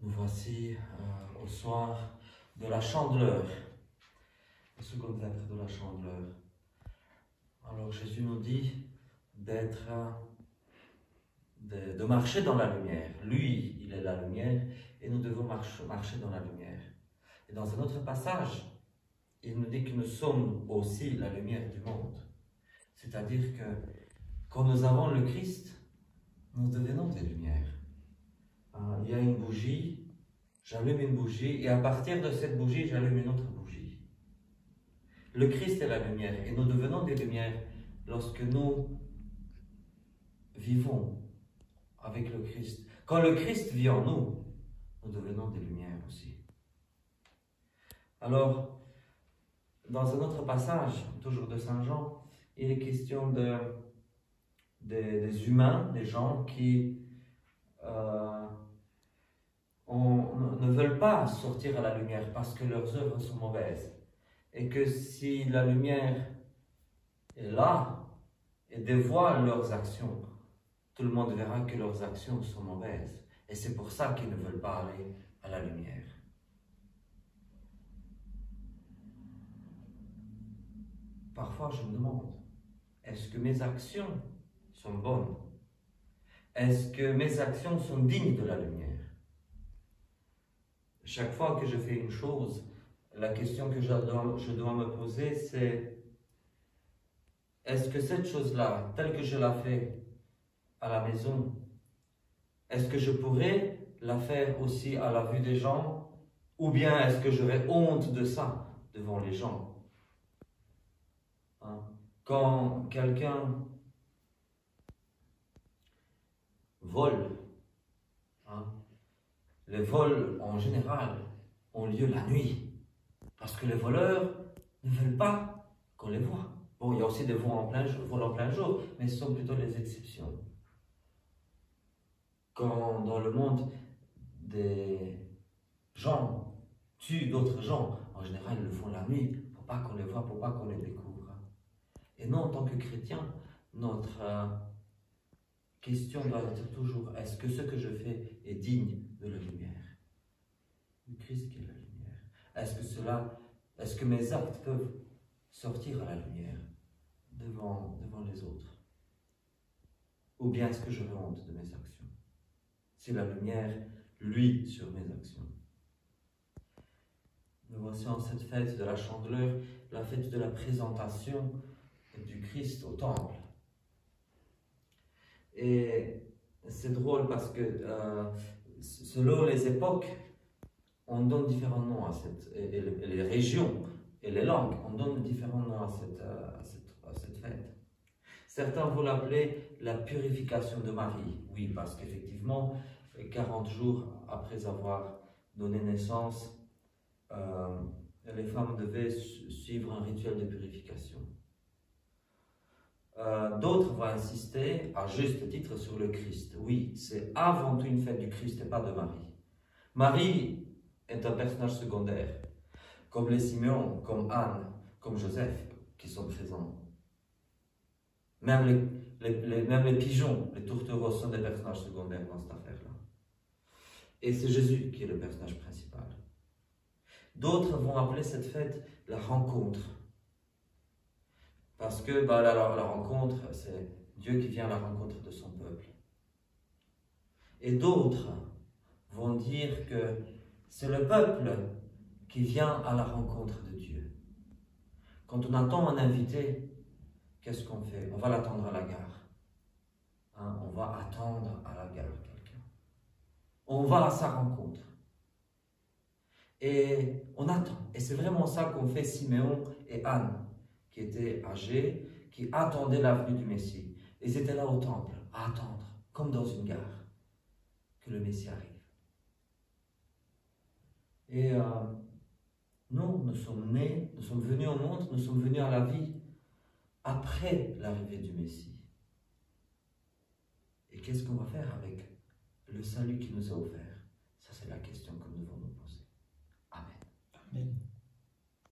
Nous voici au soir de la Chandeleur, le second être de la Chandeleur. Alors Jésus nous dit de marcher dans la lumière. Lui, il est la lumière et nous devons marcher dans la lumière. Et dans un autre passage, il nous dit que nous sommes aussi la lumière du monde. C'est-à-dire que quand nous avons le Christ, nous devenons des lumières. Il y a une bougie, j'allume une bougie et à partir de cette bougie, j'allume une autre bougie. Le Christ est la lumière et nous devenons des lumières lorsque nous vivons avec le Christ. Quand le Christ vit en nous, nous devenons des lumières aussi. Alors, dans un autre passage, toujours de Saint Jean, il est question des humains, des gens qui ne veulent pas sortir à la lumière parce que leurs œuvres sont mauvaises. Et que si la lumière est là et dévoile leurs actions, tout le monde verra que leurs actions sont mauvaises. Et c'est pour ça qu'ils ne veulent pas aller à la lumière. Parfois, je me demande, est-ce que mes actions sont bonnes? Est-ce que mes actions sont dignes de la lumière? Chaque fois que je fais une chose, la question que je dois me poser, c'est est-ce que cette chose-là, telle que je la fais à la maison, est-ce que je pourrais la faire aussi à la vue des gens? Ou bien est-ce que j'aurais honte de ça devant les gens? Quand quelqu'un vole, les vols en général ont lieu la nuit, parce que les voleurs ne veulent pas qu'on les voie. Bon, il y a aussi des vols en plein jour, mais ce sont plutôt les exceptions. Quand dans le monde des gens tuent d'autres gens, en général ils le font la nuit, pour pas qu'on les voie, pour pas qu'on les découvre. Et nous, en tant que chrétiens, notre question doit être toujours, est-ce que ce que je fais est digne de la lumière? Le Christ qui est la lumière. Est-ce que mes actes peuvent sortir à la lumière devant les autres? Ou bien est-ce que je honte de mes actions? C'est la lumière, lui, sur mes actions. Nous voici en cette fête de la Chandeleur, la fête de la présentation du Christ au temple. Et c'est drôle parce que selon les époques, on donne différents noms à et les régions et les langues, on donne différents noms à cette fête. Certains vont l'appeler la purification de Marie. Oui, parce qu'effectivement, 40 jours après avoir donné naissance, les femmes devaient suivre un rituel de purification. D'autres vont insister, à juste titre, sur le Christ. Oui, c'est avant tout une fête du Christ et pas de Marie. Marie est un personnage secondaire, comme les Simeon, comme Anne, comme Joseph, qui sont présents. Même les pigeons, les tourtereaux sont des personnages secondaires dans cette affaire-là. Et c'est Jésus qui est le personnage principal. D'autres vont appeler cette fête la rencontre. Parce que la rencontre, c'est Dieu qui vient à la rencontre de son peuple. Et d'autres vont dire que c'est le peuple qui vient à la rencontre de Dieu. Quand on attend un invité, qu'est-ce qu'on fait? On va l'attendre à la gare. On va attendre à la gare quelqu'un. On va à sa rencontre. Et on attend. Et c'est vraiment ça qu'ont fait Siméon et Anne, qui étaient âgés, qui attendaient la venue du Messie. Ils étaient là au temple, à attendre, comme dans une gare, que le Messie arrive. Et nous sommes nés, nous sommes venus au monde, nous sommes venus à la vie après l'arrivée du Messie. Et qu'est-ce qu'on va faire avec le salut qui nous est offert? Ça, c'est la question que nous devons nous poser. Amen. Amen.